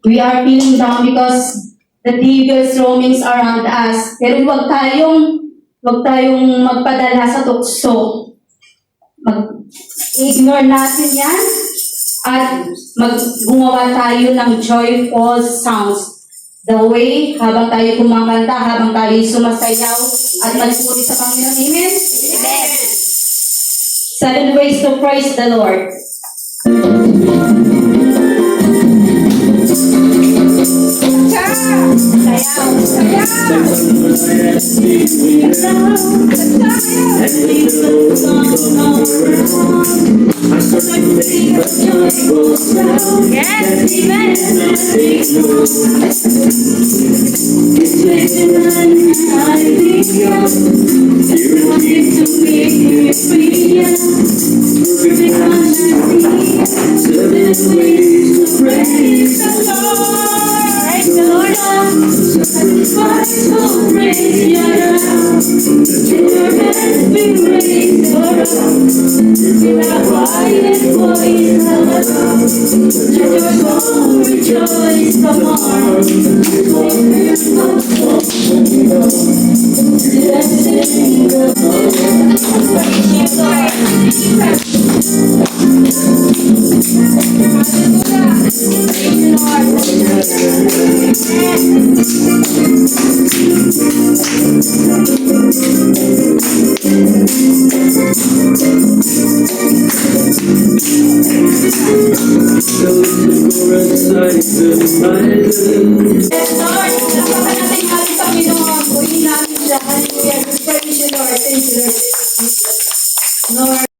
We are feeling down because the devil's roamings around us. Pero wag tayong magpadala sa tukso. Ignore natin yan at gumawa tayo ng joyful sounds. The way, habang tayo kumakanta, habang tayo sumasayaw at magpuri sa Panginoon. Amen? Amen. 7 ways to praise the Lord. Yes, amen. Praise the Lord. Rejoice, come on. Yes, Lord. Napaka natin ating Panginoon. Purihin natin siya. Hallelujah. Praise you, Lord. Thank you, Lord. Lord.